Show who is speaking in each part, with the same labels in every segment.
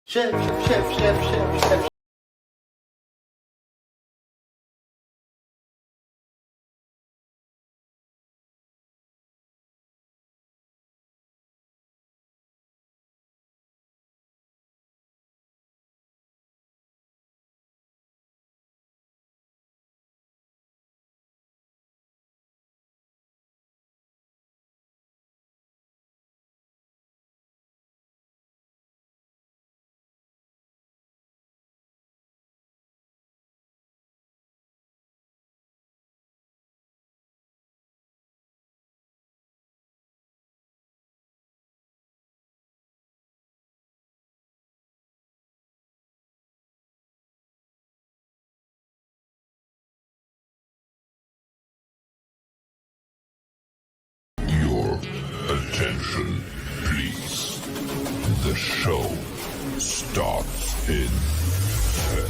Speaker 1: Chef, chef, chef, chef, chef, chef.
Speaker 2: Your attention, please. The show starts in 10,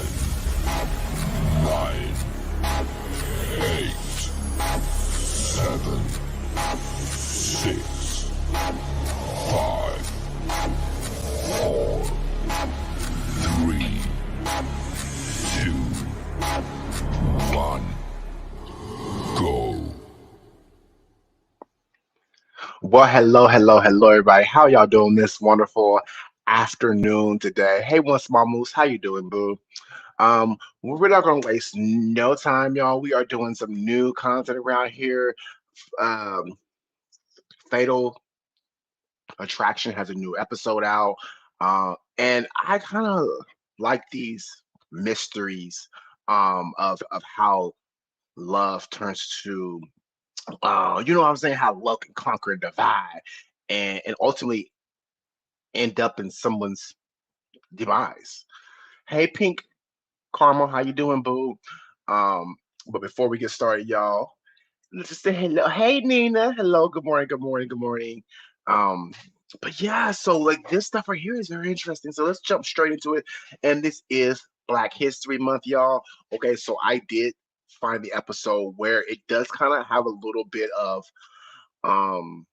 Speaker 2: 9, 8, 7, 6, 5, 4, 3, 2, 1, go.
Speaker 1: Well, hello, everybody. How y'all doing this wonderful afternoon today? Hey, one small moose, how you doing, boo? We're not gonna waste no time, y'all. We are doing some new content around here. Um, Fatal Attraction has a new episode out, and I kind of like these mysteries of how love turns to you know what I'm saying? How love can conquer and divide and ultimately end up in someone's demise. Hey, Pink Karma, how you doing, boo? Um, but before we get started, y'all, let's just say hello. Hey, Nina. Hello. Good morning. Good morning. Good morning. Um, but yeah, so like this stuff right here is very interesting. So let's jump straight into it. And this is Black History Month, y'all. Okay, so I did find the episode where it does kind of have a little bit of um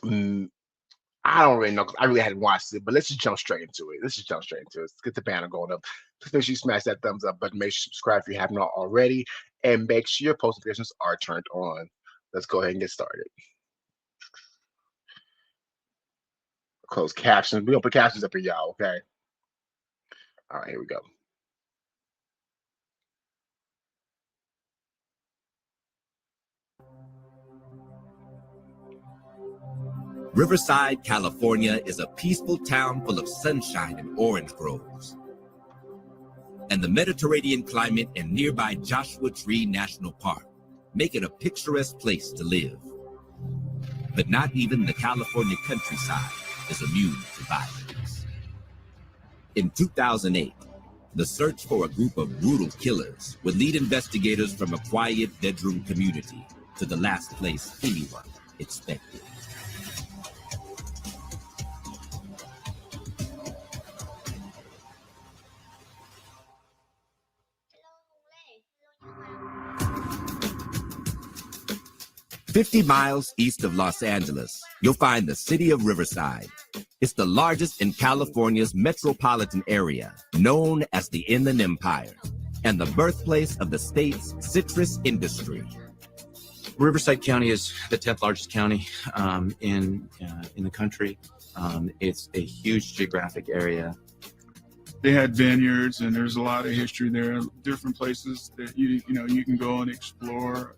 Speaker 1: I don't really know because I really hadn't watched it, but let's just jump straight into it. Let's just jump straight into it. Let's get the banner going up. Please make sure you smash that thumbs up button. Make sure you subscribe if you have not already, and make sure your post notifications are turned on. Let's go ahead and get started. Close captions. We don't put captions up here, y'all. Okay. All right, here we go.
Speaker 3: Riverside, California is a peaceful town full of sunshine and orange groves. And the Mediterranean climate and nearby Joshua Tree National Park make it a picturesque place to live. But not even the California countryside is immune to violence. In 2008, the search for a group of brutal killers would lead investigators from a quiet bedroom community to the last place anyone expected. "50 miles east of Los Angeles, you'll find the city of Riverside. It's the largest in California's metropolitan area, known as the Inland Empire, and the birthplace of the state's citrus industry."
Speaker 4: Riverside County is the 10th largest county in the country. It's a huge geographic area.
Speaker 5: They had vineyards, and there's a lot of history there. Different places that you can go and explore.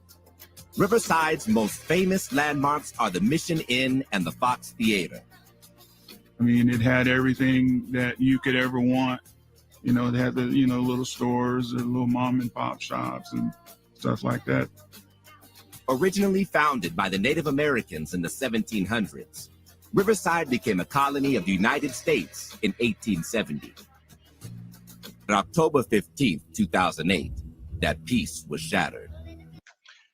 Speaker 3: Riverside's most famous landmarks are the Mission Inn and the Fox Theater.
Speaker 5: I mean, it had everything that you could ever want. It had the little stores, the little mom and pop shops, and stuff like that.
Speaker 3: Originally founded by the Native Americans in the 1700s, Riverside became a colony of the United States in 1870. On October 15th, 2008, that peace was shattered.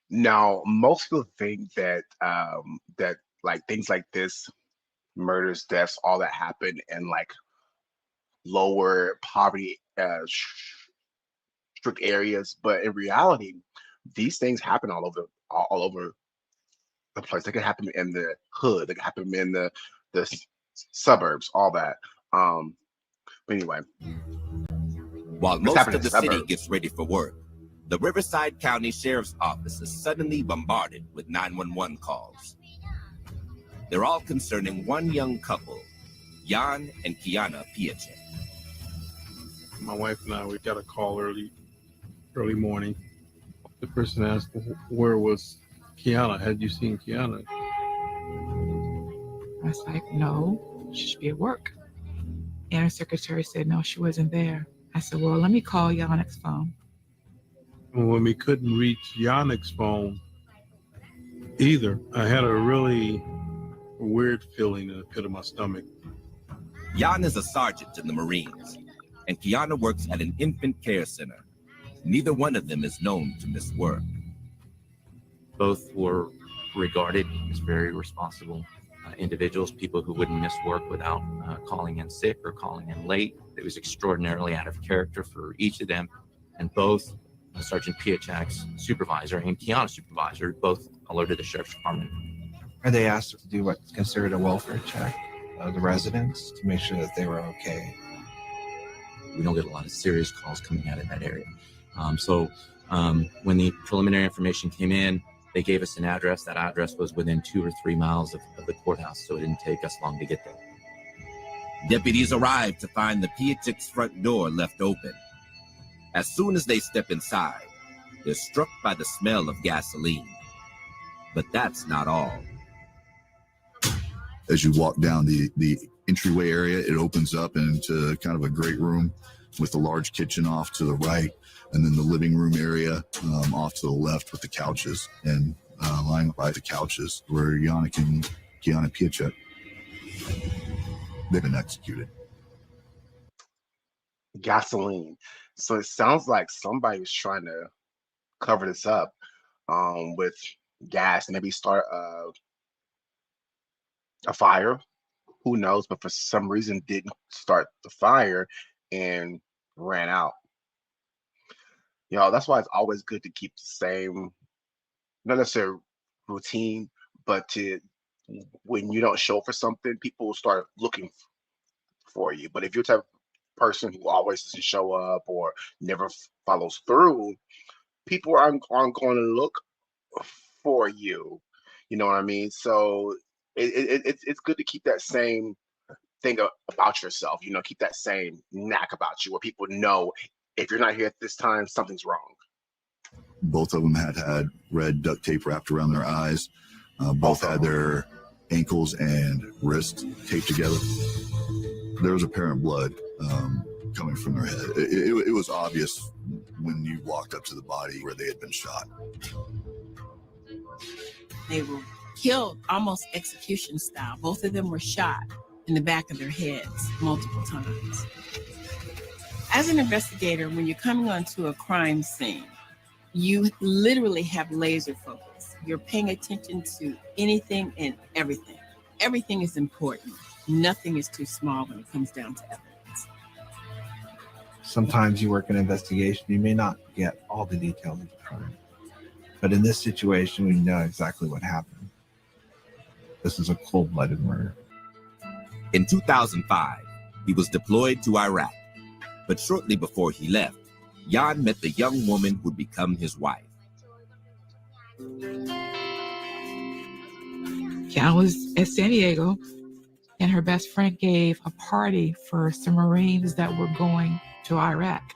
Speaker 1: Now, most people think that that like things like this, murders, deaths, all that happen in like lower poverty strict areas, but in reality, these things happen all over the place. They can happen in the hood. They can happen in the suburbs, all that. Um, Anyway,
Speaker 3: While
Speaker 1: what's
Speaker 3: most
Speaker 1: happening
Speaker 3: of
Speaker 1: in
Speaker 3: the city
Speaker 1: suburbs?
Speaker 3: gets ready for work, the Riverside County Sheriff's Office is suddenly bombarded with 911 calls. They're all concerning one young couple, Jan and Kiana Piacek.
Speaker 6: My wife and I, we got a call early morning. The person asked, where was Kiana? Had you seen Kiana?
Speaker 7: I was like, no, she should be at work. And her secretary said, no, she wasn't there. I said, well, let me call Yannick's phone.
Speaker 6: And when we couldn't reach Yannick's phone either, I had a really weird feeling in the pit of my stomach.
Speaker 3: Jan is a sergeant in the Marines, and Kiana works at an infant care center. Neither one of them is known to miss work.
Speaker 4: Both were regarded as very responsible individuals, people who wouldn't miss work without calling in sick or calling in late. It was extraordinarily out of character for each of them, and both Sergeant Piacek's supervisor and Kiana's supervisor both alerted the sheriff's department.
Speaker 8: Are they asked to do what's considered a welfare check of the residents to make sure that they were okay?
Speaker 4: We don't get a lot of serious calls coming out of that area. So when the preliminary information came in, they gave us an address. That address was within 2 or 3 miles of the courthouse, so it didn't take us long to get there.
Speaker 3: Deputies arrived to find the Piacek's front door left open. As soon as they step inside, they're struck by the smell of gasoline. But that's not all.
Speaker 9: As you walk down the entryway area, it opens up into kind of a great room with a large kitchen off to the right, and then the living room area off to the left with the couches. And lying by the couches were Yannick and Kiana Piacek. They've been executed.
Speaker 1: Gasoline. So it sounds like somebody was trying to cover this up with gas, maybe start a fire. Who knows? But for some reason, didn't start the fire and ran out. That's why it's always good to keep the same, not necessarily routine, but when you don't show for something, people will start looking for you. But if you're the type of person who always doesn't show up or never follows through, people aren't going to look for you. You know what I mean? So it's good to keep that same thing about yourself. Keep that same knack about you, where people know if you're not here at this time, something's wrong.
Speaker 9: Both of them had red duct tape wrapped around their eyes. Both had their ankles and wrists taped together. There was apparent blood coming from their head. It was obvious when you walked up to the body where they had been shot.
Speaker 10: They were killed almost execution style. Both of them were shot in the back of their heads multiple times. As an investigator, when you're coming onto a crime scene, you literally have laser focus. You're paying attention to anything and everything. Everything is important. Nothing is too small when it comes down to evidence.
Speaker 8: Sometimes you work an investigation, you may not get all the details of the crime. But in this situation, we know exactly what happened. This is a cold-blooded murder.
Speaker 3: In 2005, he was deployed to Iraq. But shortly before he left, Jan met the young woman who'd become his wife.
Speaker 7: Kiana was at San Diego, and her best friend gave a party for some Marines that were going to Iraq.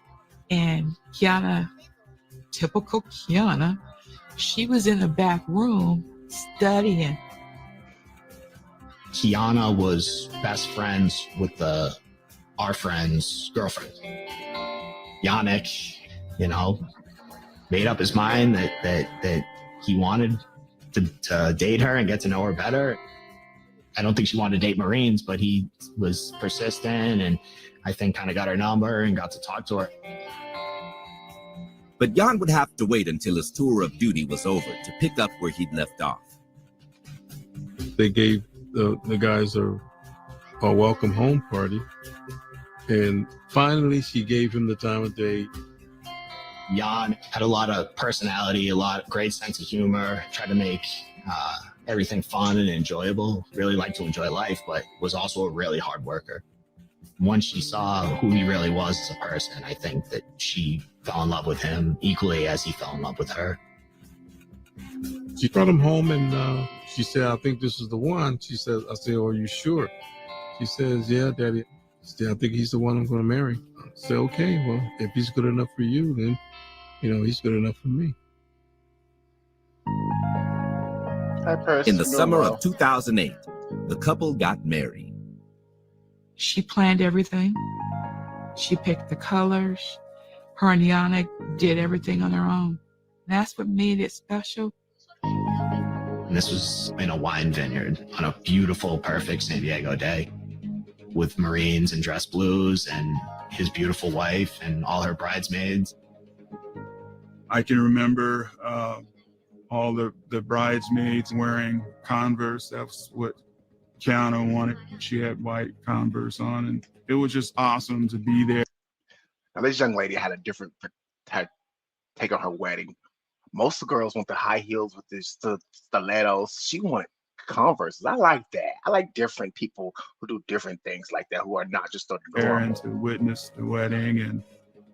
Speaker 7: And Kiana, typical Kiana, she was in the back room studying.
Speaker 11: Kiana was best friends with our friend's girlfriend. Yannick, made up his mind that he wanted to date her and get to know her better. I don't think she wanted to date Marines, but he was persistent and I think kind of got her number and got to talk to her.
Speaker 3: But Jan would have to wait until his tour of duty was over to pick up where he'd left off.
Speaker 6: They gave the guys a welcome home party, and finally she gave him the time of day.
Speaker 11: Jan had a lot of personality, a lot of great sense of humor, tried to make everything fun and enjoyable, really liked to enjoy life, but was also a really hard worker. Once she saw who he really was as a person, I think that she fell in love with him equally as he fell in love with her.
Speaker 6: She brought him home and she said, I think this is the one. She says, I said, are you sure? She says, yeah, Daddy. She said, I think he's the one I'm going to marry. I said, okay, well, if he's good enough for you, then, he's good enough for me.
Speaker 3: In the summer of 2008, the couple got married.
Speaker 7: She planned everything. She picked the colors. Her and Yana did everything on their own. That's what made it special.
Speaker 11: And this was in a wine vineyard on a beautiful, perfect San Diego day with Marines and dress blues and his beautiful wife and all her bridesmaids.
Speaker 5: I can remember all the bridesmaids wearing Converse. That's what Kiana wanted. She had white Converse on, and it was just awesome to be there.
Speaker 1: Now, this young lady had a different take on her wedding. Most of the girls want the high heels with the stilettos. She wanted Converse. I like that. I like different people who do different things like that, who are not just the normal.
Speaker 5: And to witness the wedding and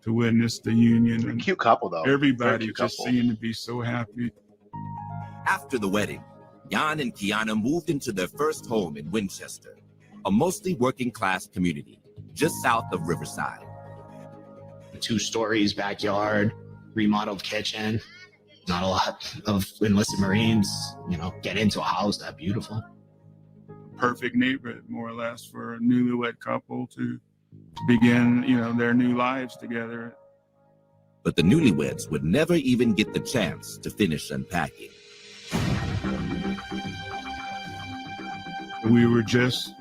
Speaker 5: to witness the union. And
Speaker 1: cute couple, though.
Speaker 5: Everybody just seemed to be so happy.
Speaker 3: After the wedding, Jan and Kiana moved into their first home in Winchester, a mostly working-class community just south of Riverside.
Speaker 11: 2 stories, backyard, remodeled kitchen. Not a lot of enlisted Marines, get into a house that beautiful.
Speaker 5: Perfect neighborhood, more or less, for a newlywed couple to begin, their new lives together.
Speaker 3: But the newlyweds would never even get the chance to finish unpacking.
Speaker 5: We were just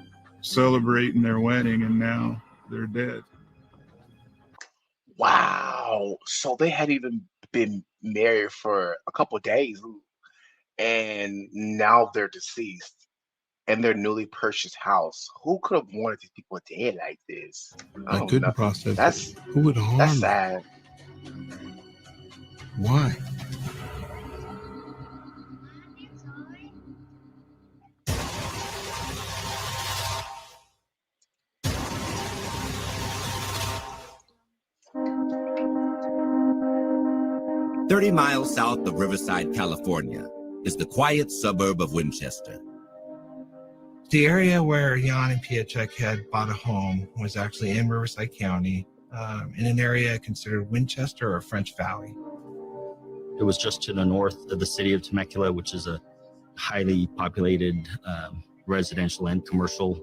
Speaker 5: celebrating their wedding, and now they're dead.
Speaker 1: Wow. So they had even been married for a couple of days, and now they're deceased in their newly purchased house. Who could have wanted these people dead like this?
Speaker 6: I couldn't process
Speaker 1: that's
Speaker 6: it. Who would harm
Speaker 1: that's
Speaker 6: them?
Speaker 1: sad.
Speaker 6: Why?
Speaker 3: "30 miles south of Riverside, California, is the quiet suburb of Winchester.
Speaker 8: The area where Jan and Piacek had bought a home was actually in Riverside County, in an area considered Winchester or French Valley.
Speaker 12: It was just to the north of the city of Temecula, which is a highly populated residential and commercial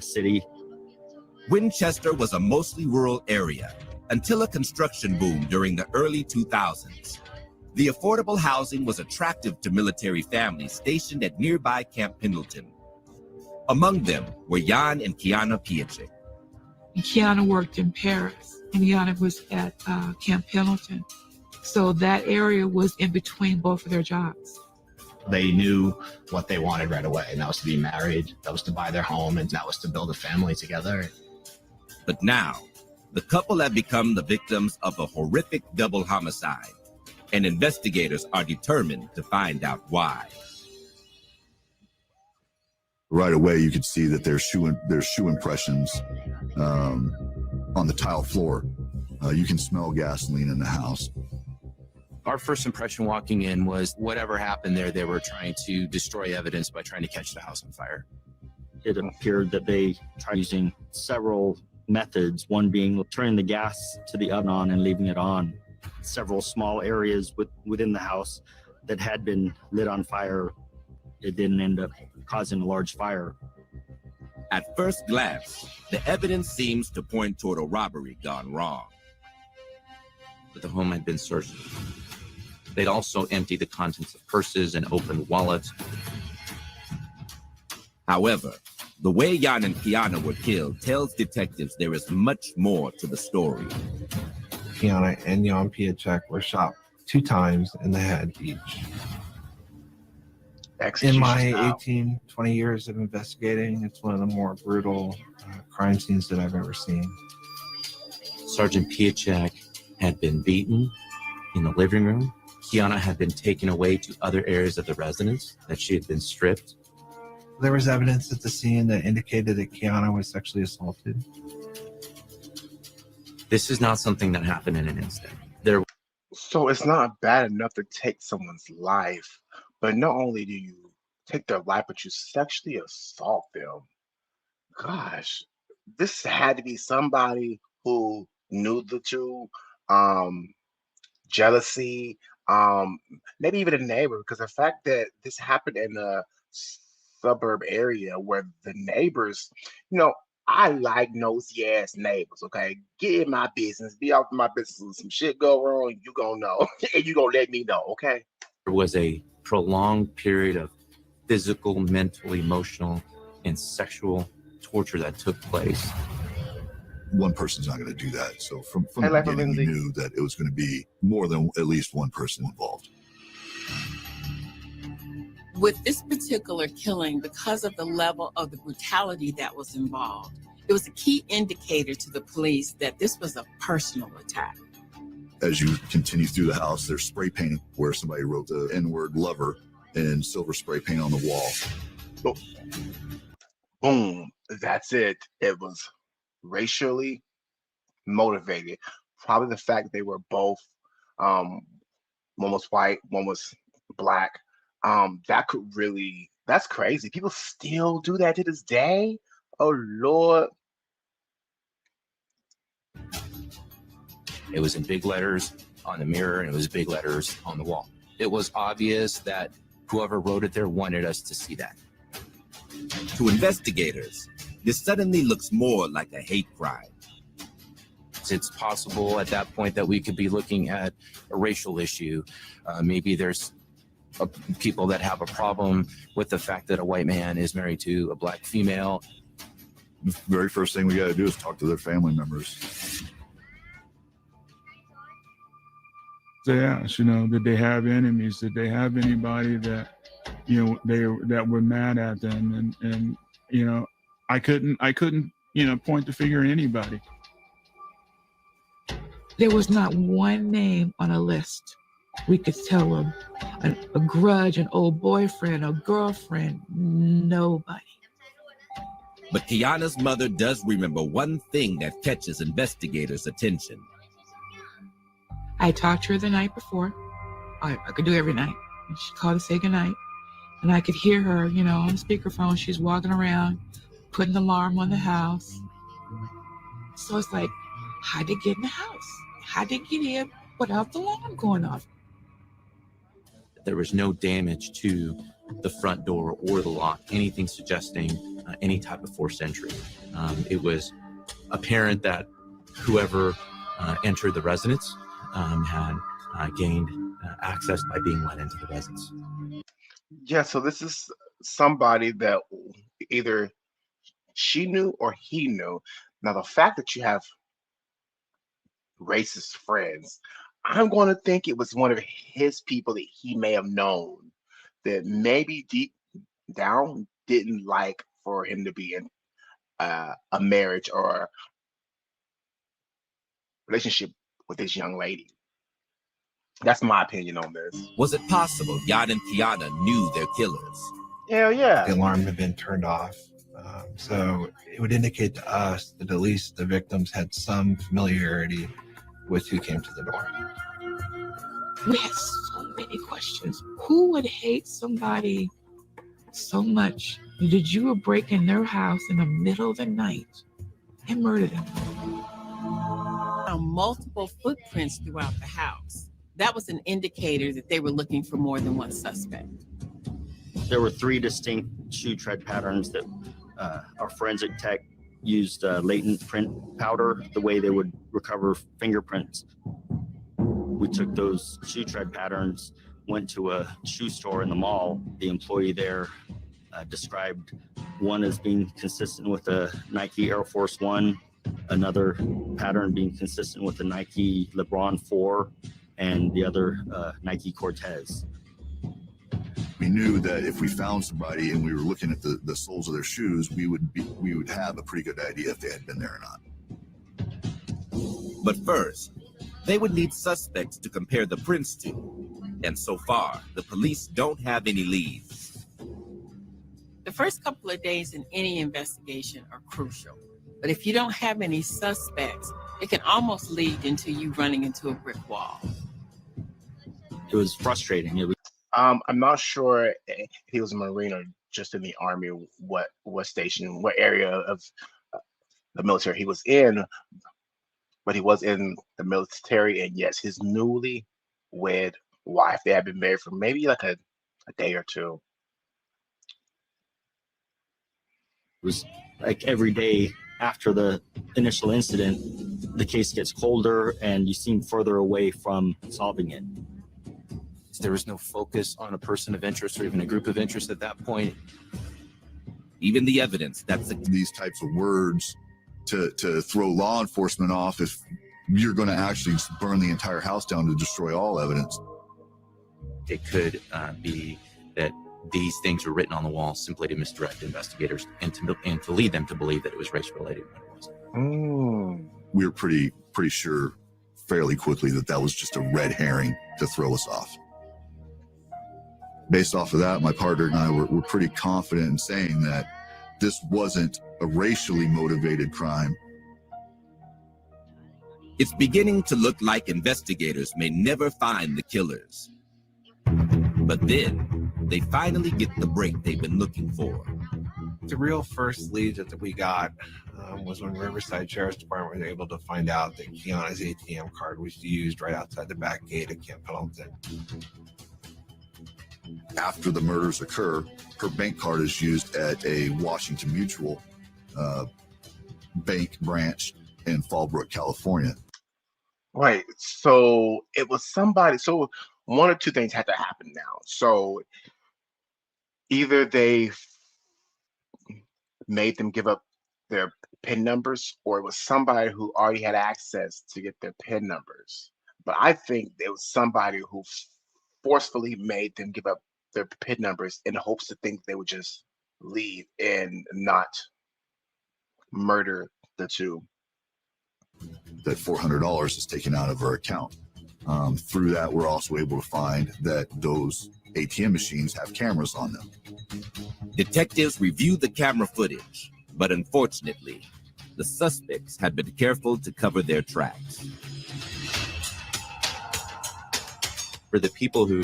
Speaker 12: city.
Speaker 3: Winchester was a mostly rural area until a construction boom during the early 2000s. The affordable housing was attractive to military families stationed at nearby Camp Pendleton. Among them were Jan and Kiana Piacek.
Speaker 7: Kiana worked in Paris, and Yana was at Camp Pendleton. So that area was in between both of their jobs.
Speaker 11: They knew what they wanted right away, and that was to be married, that was to buy their home, and that was to build a family together.
Speaker 3: But now, the couple have become the victims of a horrific double homicide, and investigators are determined to find out why.
Speaker 9: Right away, you could see that there's shoe impressions on the tile floor. You can smell gasoline in the house.
Speaker 4: Our first impression walking in was whatever happened there, they were trying to destroy evidence by trying to catch the house on fire.
Speaker 12: It appeared that they tried using several methods, one being turning the gas to the oven on and leaving it on. Several small areas within the house that had been lit on fire, it didn't end up causing a large fire.
Speaker 3: At first glance, the evidence seems to point toward a robbery gone wrong.
Speaker 4: But the home had been searched. They'd also emptied the contents of purses and opened wallets.
Speaker 3: However, the way Jan and Kiana were killed tells detectives there is much more to the story.
Speaker 8: Kiana and Jan Piacek were shot 2 times in the head each. In my 18, 20 years of investigating, it's one of the more brutal crime scenes that I've ever seen.
Speaker 4: Sergeant Piacek had been beaten in the living room. Kiana had been taken away to other areas of the residence that she had been stripped.
Speaker 8: There was evidence at the scene that indicated that Kiana was sexually assaulted.
Speaker 4: This is not something that happened in an instant.
Speaker 1: So it's not bad enough to take someone's life, but not only do you take their life, but you sexually assault them. Gosh, this had to be somebody who knew the two, um, jealousy, um, maybe even a neighbor, because the fact that this happened in a suburb area where the neighbors, you know, I like nosy ass neighbors, okay? Get in my business, be out of my business. When some shit go wrong, you gonna know, and you gonna let me know, okay?
Speaker 4: There was a prolonged period of physical, mental, emotional, and sexual torture that took place.
Speaker 9: One person's not going to do that. So from
Speaker 1: Hey,
Speaker 9: the
Speaker 1: Life
Speaker 9: beginning, we
Speaker 1: Lindsay.
Speaker 9: knew that it was going to be more than at least one person involved.
Speaker 10: With this particular killing, because of the level of the brutality that was involved, it was a key indicator to the police that this was a personal attack.
Speaker 9: As you continue through the house, there's spray painting where somebody wrote the N-word lover in silver spray paint on the wall.
Speaker 1: Boom, that's it. It was racially motivated. Probably the fact that they were both, um, one was white, one was black. That could really, that's crazy. People still do that to this day. Oh Lord.
Speaker 13: It was in big letters on the mirror, and it was big letters on the wall. It was obvious that whoever wrote it there wanted us to see that.
Speaker 3: To investigators, this suddenly looks more like a hate crime.
Speaker 4: It's possible at that point that we could be looking at a racial issue. Maybe there's people that have a problem with the fact that a white man is married to a black female.
Speaker 9: The very first thing we got to do is talk to their family members.
Speaker 5: So yeah, you know, did they have enemies? Did they have anybody that, you know, that were mad at them? And you know, I couldn't, you know, point the finger at anybody.
Speaker 7: There was not one name on a list. We could tell them a grudge, an old boyfriend, a girlfriend, nobody.
Speaker 3: But Kiana's mother does remember one thing that catches investigators' attention.
Speaker 7: I talked to her the night before. I could do every night. And she called to say goodnight. And I could hear her, you know, on speakerphone. She's walking around, putting the alarm on the house. So it's like, how'd they get in the house? How'd they get in without the alarm going off?
Speaker 4: There was no damage to the front door or the lock, anything suggesting any type of forced entry. It was apparent that whoever entered the residence had gained access by being let into the residence.
Speaker 1: Yeah, so this is somebody that either she knew or he knew. Now, the fact that you have racist friends, I'm going to think it was one of his people that he may have known that maybe deep down didn't like for him to be in a marriage or relationship with this young lady. That's my opinion on this.
Speaker 3: Was it possible Yad and Kiana knew their killers?
Speaker 1: Hell yeah.
Speaker 8: The alarm had been turned off. So it would indicate to us that at least the victims had some familiarity with who came to the door.
Speaker 7: We had so many questions. Who would hate somebody so much? Did you break in their house in the middle of the night and murder them?
Speaker 10: Multiple footprints throughout the house. That was an indicator that they were looking for more than one suspect.
Speaker 12: There were 3 distinct shoe tread patterns that our forensic tech used latent print powder, the way they would recover fingerprints. We took those shoe tread patterns, went to a shoe store in the mall. The employee there described one as being consistent with a Nike Air Force One, another pattern being consistent with the Nike LeBron 4, and the other Nike Cortez.
Speaker 9: We knew that if we found somebody and we were looking at the soles of their shoes, we would have a pretty good idea if they had been there or not.
Speaker 3: But first, they would need suspects to compare the prints to. And so far, the police don't have any leads.
Speaker 10: The The first couple of days in any investigation are crucial, but if you don't have any suspects, it can almost lead into you running into a brick wall.
Speaker 12: It was frustrating. It was
Speaker 1: I'm not sure if he was a Marine or just in the Army, what station, what area of the military he was in, but he was in the military, and yes, his newly wed wife, they had been married for maybe like a day or two.
Speaker 12: It was like every day after the initial incident, the case gets colder and you seem further away from solving it.
Speaker 13: There was no focus on a person of interest or even a group of interest at that point.
Speaker 3: Even the evidence that's
Speaker 9: these types of words to throw law enforcement off if you're going to actually burn the entire house down to destroy all evidence.
Speaker 4: It could be that these things were written on the wall simply to misdirect investigators and to lead them to believe that it was race related when it wasn't.
Speaker 9: We were pretty sure fairly quickly that was just a red herring to throw us off. Based off of that, my partner and I were pretty confident in saying that this wasn't a racially motivated crime.
Speaker 3: It's beginning to look like investigators may never find the killers. But then they finally get the break they've been looking for.
Speaker 8: The real first lead that we got was when Riverside Sheriff's Department was able to find out that Kiana's ATM card was used right outside the back gate at Camp Pendleton.
Speaker 9: After the murders occur, her bank card is used at a Washington Mutual bank branch in Fallbrook, California.
Speaker 1: Right. So it was somebody. So one or two things had to happen now. So either they made them give up their PIN numbers, or it was somebody who already had access to get their PIN numbers. But I think it was somebody who forcefully made them give up their PIN numbers in hopes to think they would just leave and not murder the two.
Speaker 9: That $400 is taken out of her account. Through that, we're also able to find that those ATM machines have cameras on them.
Speaker 3: Detectives reviewed the camera footage, but unfortunately, the suspects had been careful to cover their tracks.
Speaker 4: For the people who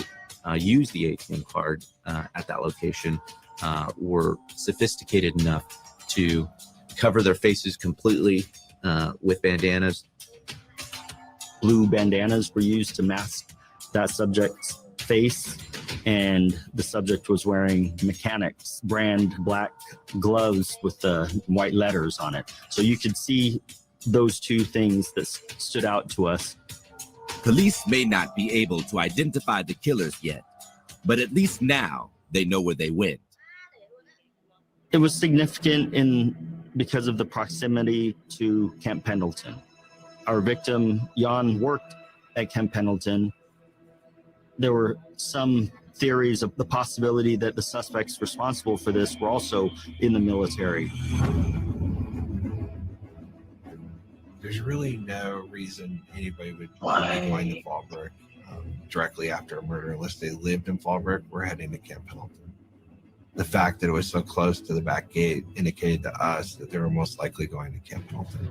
Speaker 4: used the ATM card at that location were sophisticated enough to cover their faces completely with bandanas.
Speaker 12: Blue bandanas were used to mask that subject's face, and the subject was wearing Mechanics brand black gloves with the white letters on it. So you could see those two things that stood out to us.
Speaker 3: Police may not be able to identify the killers yet, but at least now they know where they went.
Speaker 12: It was significant because of the proximity to Camp Pendleton. Our victim, Jan, worked at Camp Pendleton. There were some theories of the possibility that the suspects responsible for this were also in the military.
Speaker 8: There's really no reason anybody would join the Fallbrook directly after a murder unless they lived in Fallbrook. We're heading to Camp Pendleton. The fact that it was so close to the back gate indicated to us that they were most likely going to Camp Pendleton.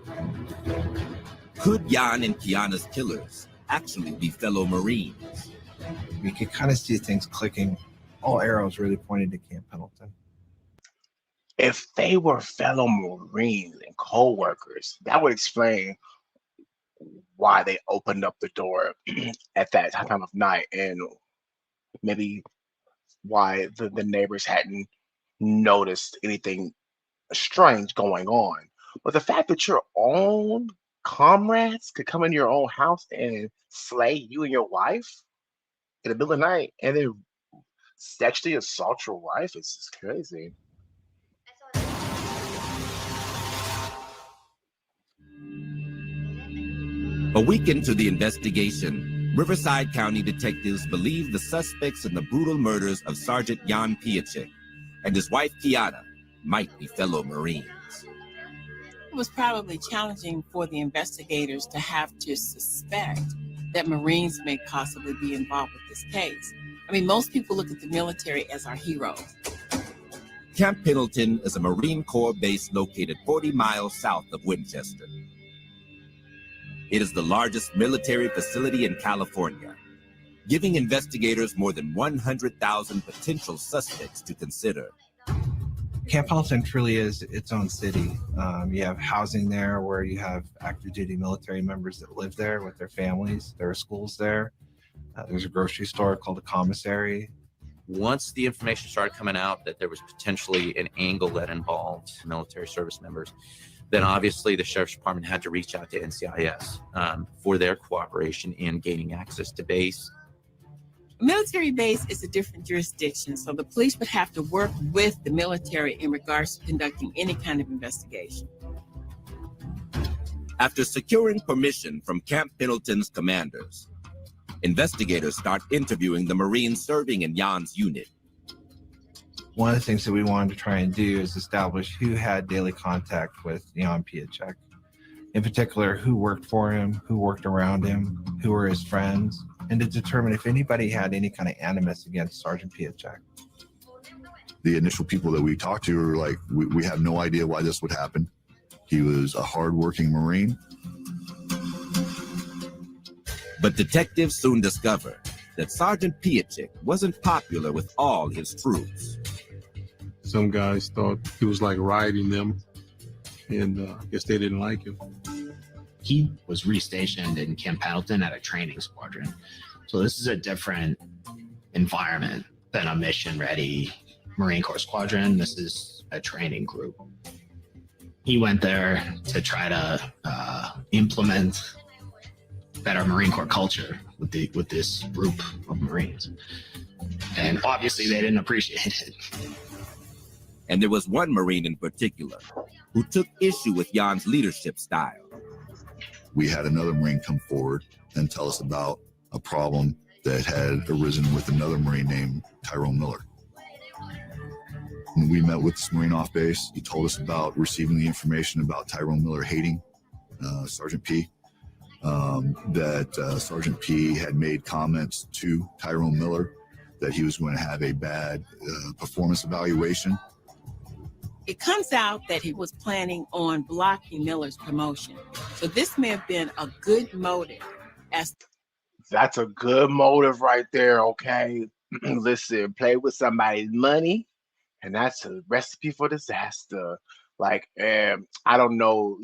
Speaker 3: Could Jan and Kiana's killers actually be fellow Marines?
Speaker 8: We could kind of see things clicking. All arrows really pointed to Camp Pendleton.
Speaker 1: If they were fellow Marines and co-workers, that would explain why they opened up the door at that time of night, and maybe why the neighbors hadn't noticed anything strange going on. But the fact that your own comrades could come into your own house and slay you and your wife in the middle of the night and then sexually assault your wife is just crazy.
Speaker 3: A week into the investigation, Riverside County detectives believe the suspects in the brutal murders of Sergeant Jan Piacek and his wife Kiana might be fellow Marines.
Speaker 10: It was probably challenging for the investigators to have to suspect that Marines may possibly be involved with this case. I mean, most people look at the military as our heroes.
Speaker 3: Camp Pendleton is a Marine Corps base located 40 miles south of Winchester. It is the largest military facility in California, giving investigators more than 100,000 potential suspects to consider.
Speaker 8: Camp Pendleton truly is its own city. You have housing there where you have active duty military members that live there with their families. There are schools there. There's a grocery store called a commissary.
Speaker 4: Once the information started coming out that there was potentially an angle that involved military service members, then obviously the Sheriff's Department had to reach out to NCIS for their cooperation in gaining access to base.
Speaker 10: Military base is a different jurisdiction, so the police would have to work with the military in regards to conducting any kind of investigation.
Speaker 3: After securing permission from Camp Pendleton's commanders, investigators start interviewing the Marines serving in Jan's unit.
Speaker 8: One of the things that we wanted to try and do is establish who had daily contact with Jan Piacek. In particular, who worked for him, who worked around him, who were his friends, and to determine if anybody had any kind of animus against Sergeant Piacek.
Speaker 9: The initial people that we talked to were like, we have no idea why this would happen. He was a hardworking Marine.
Speaker 3: But detectives soon discover that Sergeant Piacek wasn't popular with all his troops.
Speaker 6: Some guys thought he was like riding them, and I guess they didn't like him.
Speaker 11: He was restationed in Camp Pendleton at a training squadron. So this is a different environment than a mission-ready Marine Corps squadron. This is a training group. He went there to try to implement better Marine Corps culture with this group of Marines. And obviously they didn't appreciate it.
Speaker 3: And there was one Marine in particular who took issue with Jan's leadership style.
Speaker 9: We had another Marine come forward and tell us about a problem that had arisen with another Marine named Tyrone Miller. When we met with this Marine off base, he told us about receiving the information about Tyrone Miller hating Sergeant P. That Sergeant P had made comments to Tyrone Miller that he was going to have a bad performance evaluation.
Speaker 10: It comes out that he was planning on blocking Miller's promotion. So this may have been a good motive.
Speaker 1: That's a good motive right there, okay? Listen, play with somebody's money, and that's a recipe for disaster. Like, I don't know,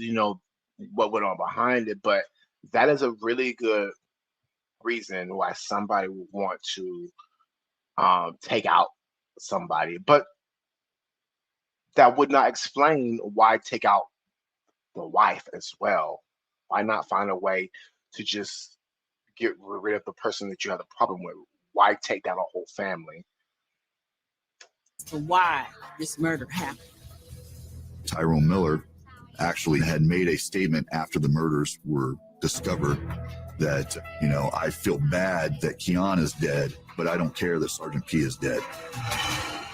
Speaker 1: what went on behind it, but that is a really good reason why somebody would want to take out somebody. But that would not explain why take out the wife as well. Why not find a way to just get rid of the person that you have a problem with? Why take down a whole family?
Speaker 10: So why this murder happened?
Speaker 9: Tyrone Miller actually had made a statement after the murders were discovered that, I feel bad that Keon is dead, but I don't care that Sergeant P is dead.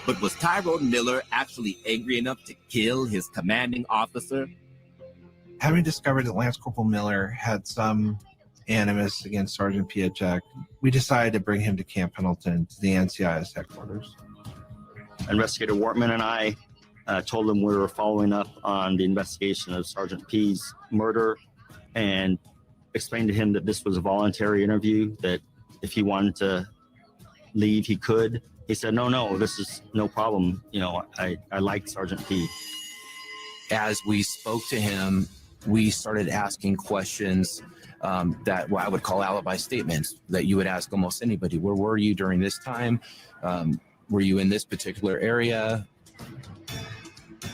Speaker 3: But was Tyrone Miller actually angry enough to kill his commanding officer?
Speaker 8: Having discovered that Lance Corporal Miller had some animus against Sergeant Piacek, we decided to bring him to Camp Pendleton, to the NCIS headquarters.
Speaker 12: Investigator Wortman and I told him we were following up on the investigation of Sergeant P's murder and explained to him that this was a voluntary interview, that if he wanted to leave, he could. He said, no, this is no problem. I liked Sergeant P.
Speaker 13: As we spoke to him, we started asking questions that I would call alibi statements that you would ask almost anybody. Where were you during this time? Were you in this particular area?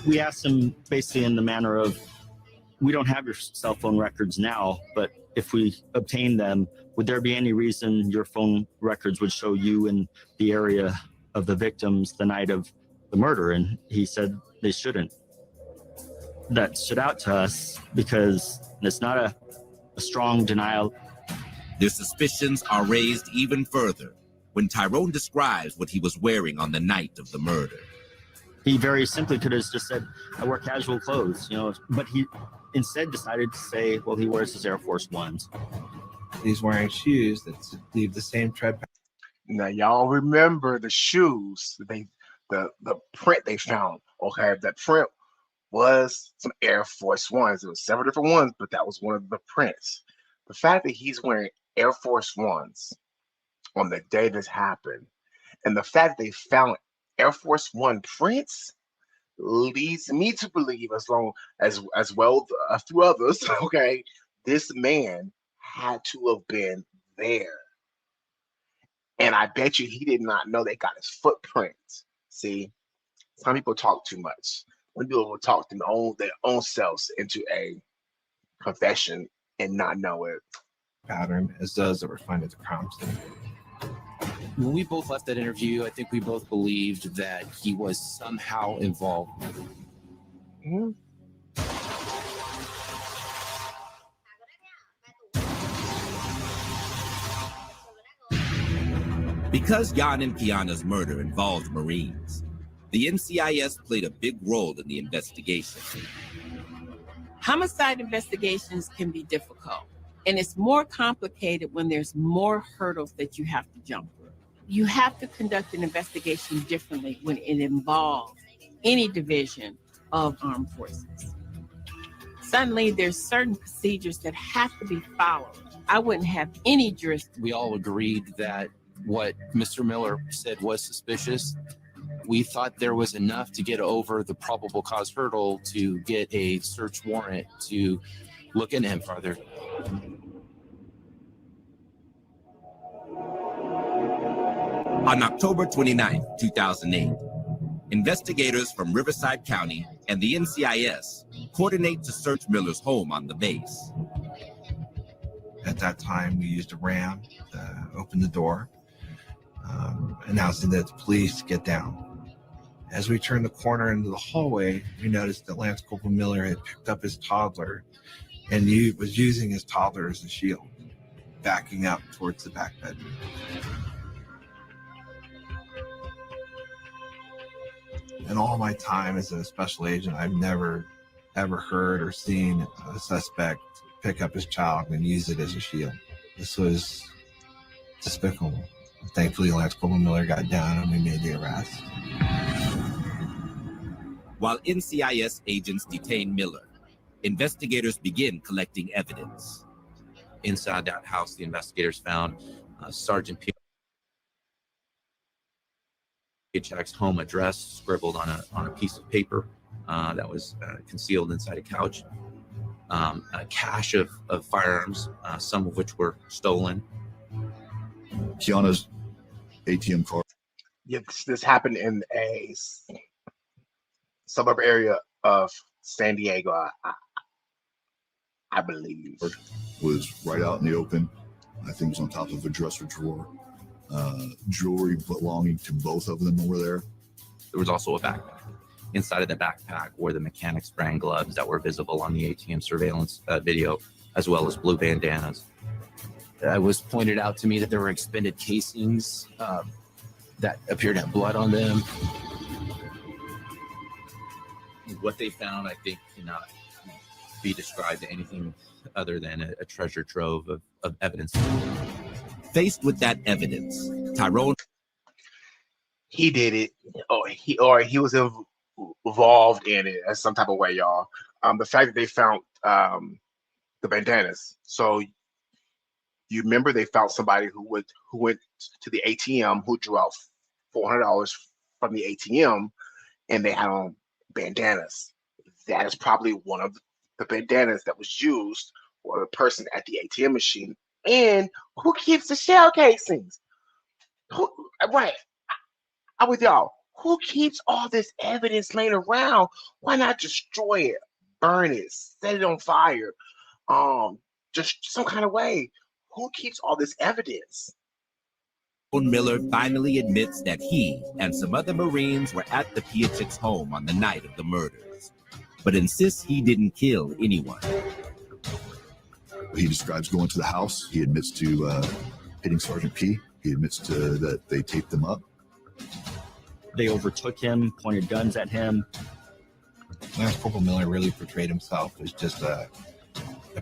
Speaker 12: We asked him basically in the manner of, we don't have your cell phone records now, but if we obtained them, would there be any reason your phone records would show you in the area of the victims the night of the murder? And he said they shouldn't. That stood out to us because it's not a strong denial.
Speaker 3: Their suspicions are raised even further when Tyrone describes what he was wearing on the night of the murder.
Speaker 12: He very simply could have just said, I wear casual clothes, but he instead decided to say, well, he wears his Air Force Ones.
Speaker 8: He's wearing shoes that leave the same tread.
Speaker 1: Now, y'all remember the shoes. the print they found. Okay, that print was some Air Force Ones. There was several different ones, but that was one of the prints. The fact that he's wearing Air Force Ones on the day this happened, and the fact that they found Air Force One prints leads me to believe, as well a few others, okay, this man had to have been there. And I bet you he did not know they got his footprints. See, some people talk too much. When people will talk their own selves into a confession and not know it.
Speaker 8: Pattern as those that were found at the crime scene.
Speaker 13: When we both left that interview, I think we both believed that he was somehow involved.
Speaker 1: Mm-hmm.
Speaker 3: Because Jan and Kiana's murder involved Marines, the NCIS played a big role in the investigation.
Speaker 10: Homicide investigations can be difficult, and it's more complicated when there's more hurdles that you have to jump through. You have to conduct an investigation differently when it involves any division of armed forces. Suddenly, there's certain procedures that have to be followed. I wouldn't have any jurisdiction.
Speaker 13: We all agreed that what Mr. Miller said was suspicious. We thought there was enough to get over the probable cause hurdle to get a search warrant to look into him further.
Speaker 3: On October 29, 2008, investigators from Riverside County and the NCIS coordinate to search Miller's home on the base.
Speaker 8: At that time, we used a ram to open the door, announcing that the police get down. As we turned the corner into the hallway, we noticed that Lance Corporal Miller had picked up his toddler and was using his toddler as a shield, backing up towards the back bedroom. In all my time as a special agent, I've never ever heard or seen a suspect pick up his child and use it as a shield. This was despicable. Thankfully, Lance Corporal Miller got down and we made the arrest.
Speaker 3: While NCIS agents detain Miller, investigators begin collecting evidence.
Speaker 4: Inside that house, the investigators found Sergeant Paycheck's home address scribbled on a piece of paper that was concealed inside a couch. A cache of firearms, some of which were stolen.
Speaker 9: Kiana's ATM card.
Speaker 1: Yeah, this happened in a suburb area of San Diego, I believe.
Speaker 9: Was right out in the open. I think it was on top of a dresser drawer. Jewelry belonging to both of them were there.
Speaker 4: There was also a backpack. Inside of the backpack were the mechanics brand gloves that were visible on the ATM surveillance video, as well as blue bandanas. It was pointed out to me that there were expended casings that appeared to have blood on them. What they found, I think, cannot be described to anything other than a treasure trove of evidence.
Speaker 3: Faced with that evidence, Tyrone,
Speaker 1: he did it, or he was involved in it in some type of way, y'all. The fact that they found the bandanas. So you remember they found somebody who went to the ATM, who drew out $400 from the ATM, and they had on bandanas. That is probably one of the bandanas that was used for the person at the ATM machine. And who keeps the shell casings? Right, I'm with y'all. Who keeps all this evidence laying around? Why not destroy it, burn it, set it on fire, just some kind of way? Who keeps all this evidence?
Speaker 3: Miller finally admits that he and some other Marines were at the Piatek's home on the night of the murders, but insists he didn't kill anyone.
Speaker 9: He describes going to the house. He admits to hitting Sergeant P. He admits to that they taped them up.
Speaker 12: They overtook him, pointed guns at him.
Speaker 8: Lance Corporal Miller really portrayed himself as just a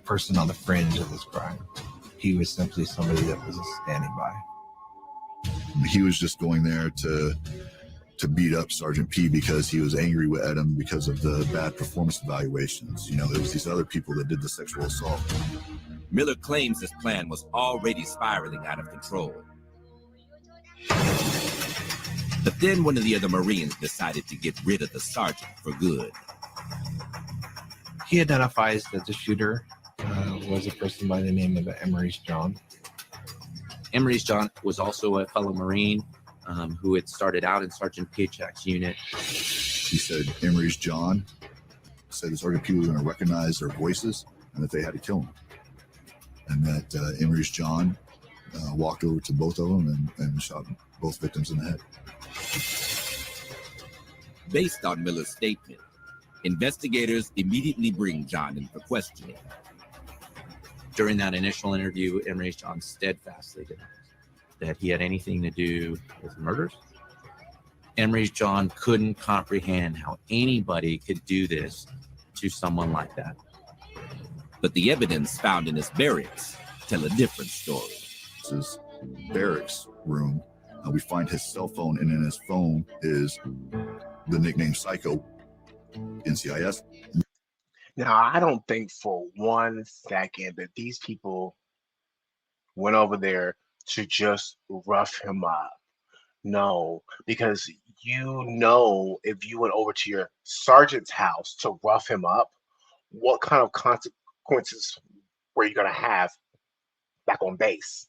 Speaker 8: person on the fringe of this crime. He was simply somebody that was standing by.
Speaker 9: He was just going there to to beat up Sergeant P because he was angry at him because of the bad performance evaluations. You know, there was these other people that did the sexual assault.
Speaker 3: Miller claims his plan was already spiraling out of control. But then one of the other Marines decided to get rid of the sergeant for good.
Speaker 8: He identifies that the shooter was a person by the name of Emery's John.
Speaker 4: Emery's John was also a fellow Marine who had started out in Sergeant Paycheck's unit.
Speaker 9: He said Emery's John said that Sergeant P was going to recognize their voices and that they had to kill him. And that Emery's John walked over to both of them and shot both victims in the head.
Speaker 3: Based on Miller's statement, investigators immediately bring John in for questioning.
Speaker 4: During that initial interview, Emery's John steadfastly denies that he had anything to do with murders. Emery's John couldn't comprehend how anybody could do this to someone like that.
Speaker 3: But the evidence found in his barracks tell a different story.
Speaker 9: This is barracks room. We find his cell phone, and in his phone is the nickname Psycho, NCIS.
Speaker 1: Now, I don't think for 1 second that these people went over there to just rough him up. No, because you know, if you went over to your sergeant's house to rough him up, what kind of consequences were you going to have back on base?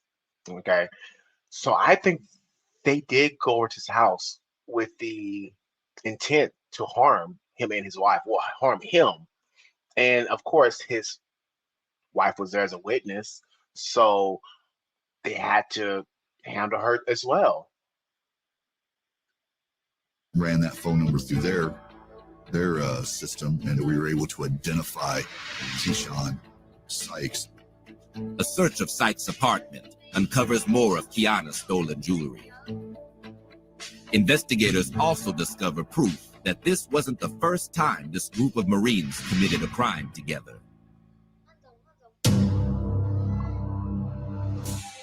Speaker 1: Okay. So I think they did go over to his house with the intent to harm him and his wife, or harm him. And of course, his wife was there as a witness, so they had to handle her as well.
Speaker 9: Ran that phone number through their system, and we were able to identify Keyshawn Sykes.
Speaker 3: A search of Sykes' apartment uncovers more of Kiana's stolen jewelry. Investigators also discover proof that this wasn't the first time this group of Marines committed a crime together.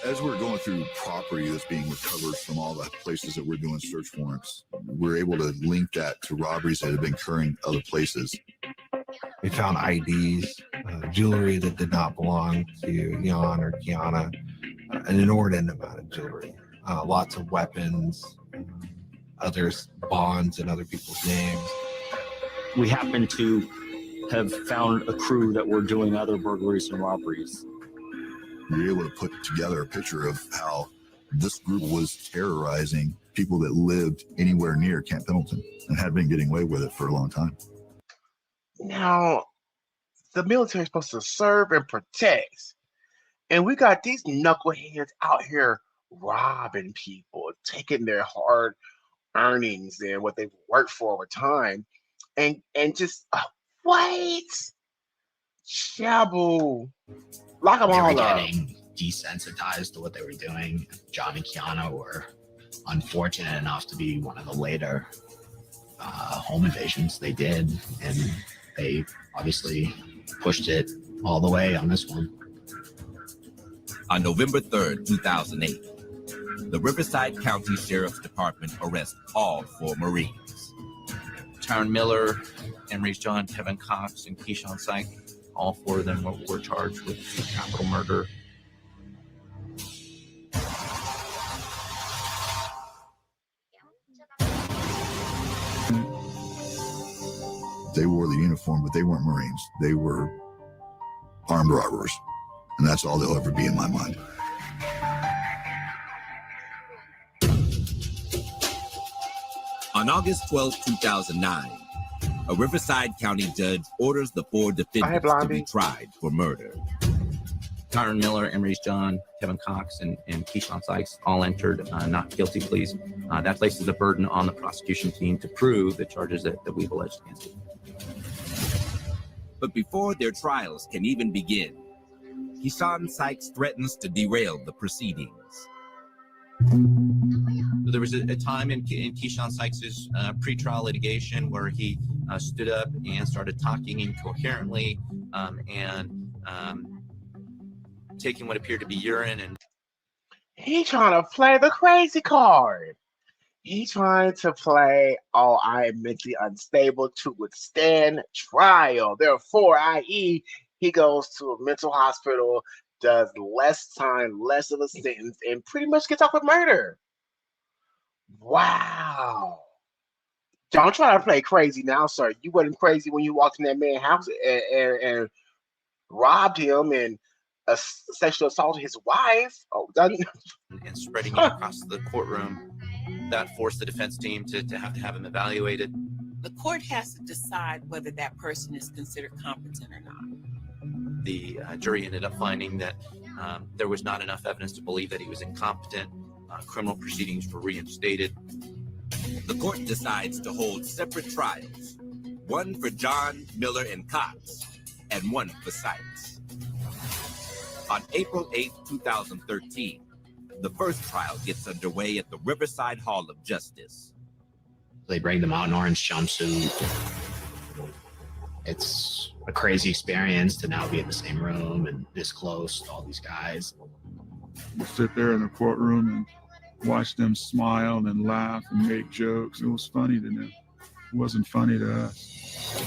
Speaker 9: As we're going through property that's being recovered from all the places that we're doing search warrants, we're able to link that to robberies that have been occurring other places.
Speaker 8: We found IDs, jewelry that did not belong to Jan or Kiana, an inordinate amount of jewelry, lots of weapons, others bonds in other people's names.
Speaker 12: We happen to have found a crew that were doing other burglaries and robberies.
Speaker 9: We were able to put together a picture of how this group was terrorizing people that lived anywhere near Camp Pendleton and had been getting away with it for a long time.
Speaker 1: Now, the military is supposed to serve and protect, and we got these knuckleheads out here robbing people, taking their hard earnings and what they've worked for over time, and just wait, Shabu, lock them
Speaker 11: They were
Speaker 1: all up.
Speaker 11: getting desensitized to what they were doing. John and Kiana were unfortunate enough to be one of the later home invasions they did, and they obviously pushed it all the way on this one.
Speaker 3: On November 3rd, 2008, the Riverside County Sheriff's Department arrests all 4 Marines.
Speaker 4: Tyron Miller, Emery's John, Kevin Cox, and Keyshawn Sykes, all 4 of them were charged with capital murder.
Speaker 9: They wore the uniform, but they weren't Marines. They were armed robbers, and that's all they'll ever be in my mind.
Speaker 3: On August 12, 2009, a Riverside County judge orders the 4 defendants to be tried for murder.
Speaker 4: Tyron Miller, Emery's John, Kevin Cox, and Keyshawn Sykes all entered not guilty pleas. That places a burden on the prosecution team to prove the charges that we've alleged against them.
Speaker 3: But before their trials can even begin, Keyshawn Sykes threatens to derail the proceedings.
Speaker 4: There was a time in Keyshawn Sykes' pretrial litigation where he stood up and started talking incoherently and taking what appeared to be urine. And
Speaker 1: he trying to play the crazy card. He trying to play, oh, I am mentally unstable to withstand trial. Therefore, i.e., he goes to a mental hospital, does less time, less of a sentence, and pretty much gets off with murder. Wow. Don't try to play crazy now, sir. You wasn't crazy when you walked in that man's house and robbed him and sexually assaulted his wife. Oh, doesn't
Speaker 4: and spreading it across the courtroom. That forced the defense team to have him evaluated.
Speaker 10: The court has to decide whether that person is considered competent or not.
Speaker 4: The jury ended up finding that there was not enough evidence to believe that he was incompetent. Criminal proceedings were reinstated.
Speaker 3: The court decides to hold separate trials, one for John, Miller, and Cox, and one for Sykes. On April 8, 2013, the first trial gets underway at the Riverside Hall of Justice.
Speaker 11: They bring them out in orange jumpsuit. It's a crazy experience to now be in the same room and this close to all these guys.
Speaker 5: You sit there in the courtroom and watch them smile and laugh and make jokes. It was funny to them. It wasn't funny to us.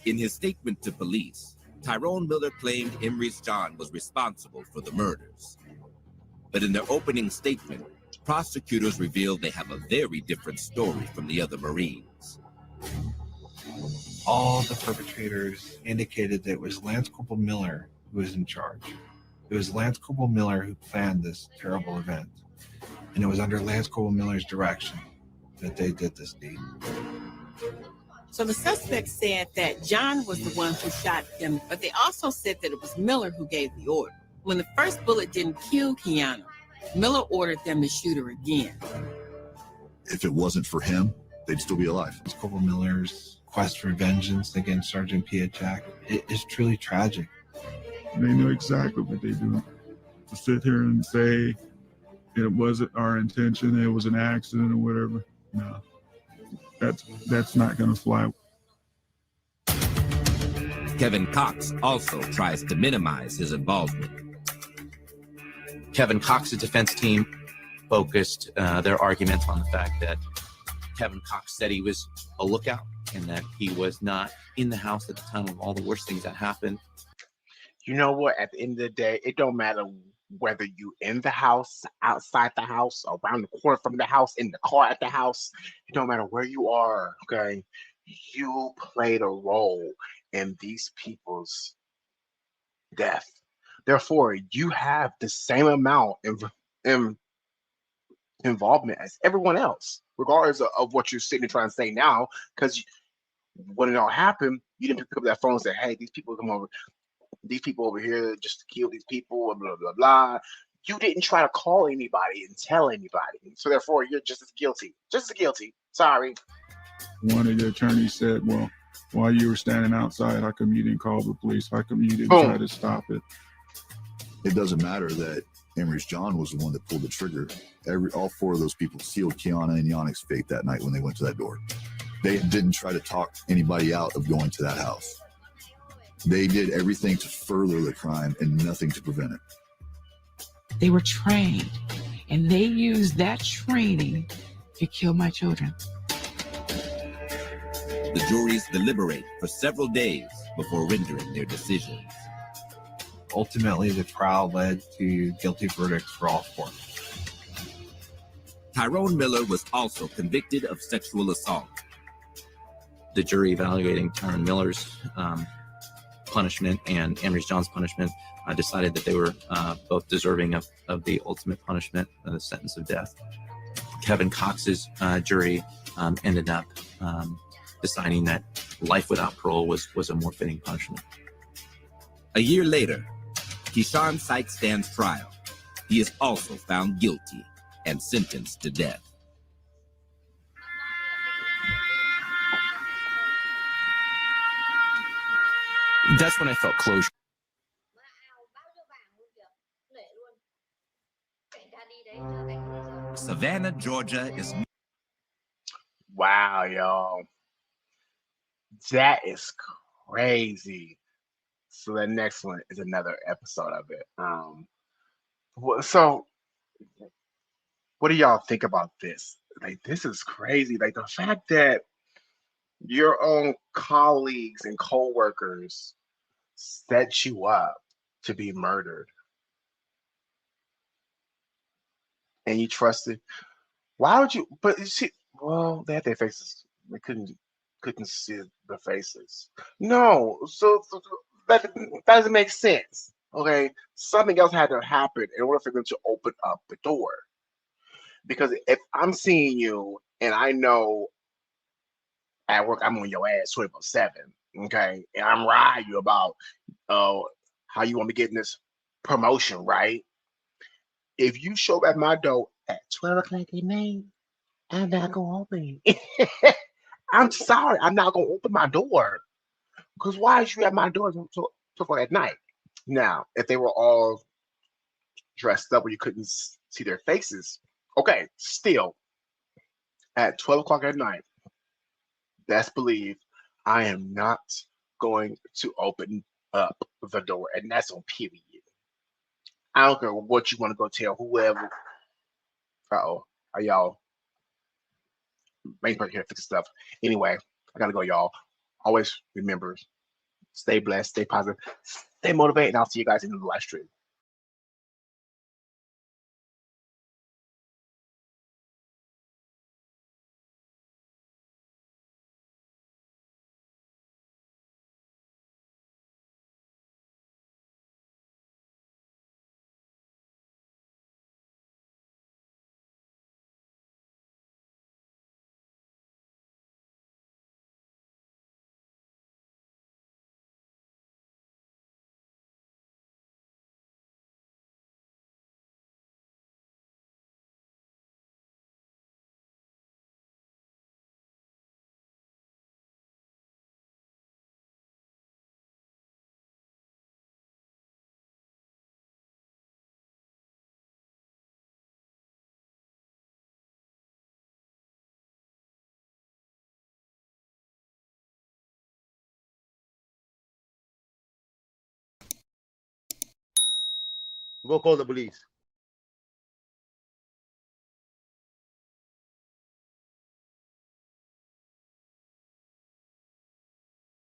Speaker 3: In his statement to police, Tyrone Miller claimed Emrys John was responsible for the murders. But in their opening statement, prosecutors revealed they have a very different story from the other Marines.
Speaker 8: All the perpetrators indicated that it was Lance Corporal Miller who was in charge. It was Lance Corporal Miller who planned this terrible event. And it was under Lance Corporal Miller's direction that they did this deed.
Speaker 10: So the suspect said that John was the one who shot him, but they also said that it was Miller who gave the order. When the first bullet didn't kill Kiana, Miller ordered them to shoot her again.
Speaker 9: If it wasn't for him, they'd still be alive.
Speaker 8: Corporal Miller's quest for vengeance against Sergeant Piatek, it is truly tragic.
Speaker 5: They knew exactly what they do. To sit here and say it wasn't our intention, it was an accident or whatever, no. That's not going to fly.
Speaker 3: Kevin Cox also tries to minimize his involvement.
Speaker 4: Kevin Cox's defense team focused their arguments on the fact that Kevin Cox said he was a lookout and that he was not in the house at the time of all the worst things that happened.
Speaker 1: You know what? At the end of the day, it don't matter whether you in the house, outside the house, around the corner from the house, in the car at the house. It don't matter where you are, okay? You played a role in these people's death. Therefore, you have the same amount of involvement as everyone else, regardless of what you're sitting and trying to say now, because when it all happened, you didn't pick up that phone and say, hey, these people over here just to kill these people, blah, blah, blah. You didn't try to call anybody and tell anybody. So therefore, you're just as guilty. Just as guilty. Sorry.
Speaker 5: One of the attorneys said, well, while you were standing outside, how come you didn't call the police? How come you didn't try to stop it?
Speaker 9: It doesn't matter that Emrys John was the one that pulled the trigger. All four of those people sealed Kiana and Yannick's fate that night when they went to that door. They didn't try to talk anybody out of going to that house. They did everything to further the crime and nothing to prevent it.
Speaker 7: They were trained, and they used that training to kill my children.
Speaker 3: The juries deliberate for several days before rendering their decisions.
Speaker 8: Ultimately, the trial led to guilty verdicts for all four.
Speaker 3: Tyrone Miller was also convicted of sexual assault.
Speaker 4: The jury evaluating Tyrone Miller's punishment and Emrys John's punishment decided that they were both deserving of the ultimate punishment, the sentence of death. Kevin Cox's jury ended up deciding that life without parole was a more fitting punishment.
Speaker 3: A year later, Keyshawn Sykes stands trial. He is also found guilty and sentenced to death.
Speaker 13: That's when I felt closure.
Speaker 3: Savannah, Georgia is...
Speaker 1: Wow, y'all. That is crazy. So the next one is another episode of it. So what do y'all think about this? like this is crazy. Like the fact that your own colleagues and coworkers set you up to be murdered and you trusted. Why would you? But you see, well, they had their faces. They couldn't see the faces. No, so that doesn't make sense. Okay, something else had to happen in order for them to open up the door. Because if I'm seeing you and I know at work I'm on your ass 24/7, okay, and I'm riding you about uh how you want me getting this promotion, right? If you show up at my door at 12 o'clock at night, I'm not gonna open it. I'm sorry, I'm not gonna open my door. Because why is you at my door so far at night? Now, if they were all dressed up where you couldn't see their faces, okay, still at 12 o'clock at night, best believe I am not going to open up the door. And that's on period. I don't care what you want to go tell whoever. Uh-oh. Are y'all main person here fix stuff? Anyway, I gotta go, y'all. Always remember, stay blessed, stay positive, stay motivated, and I'll see you guys in the live stream.
Speaker 14: Go call the police.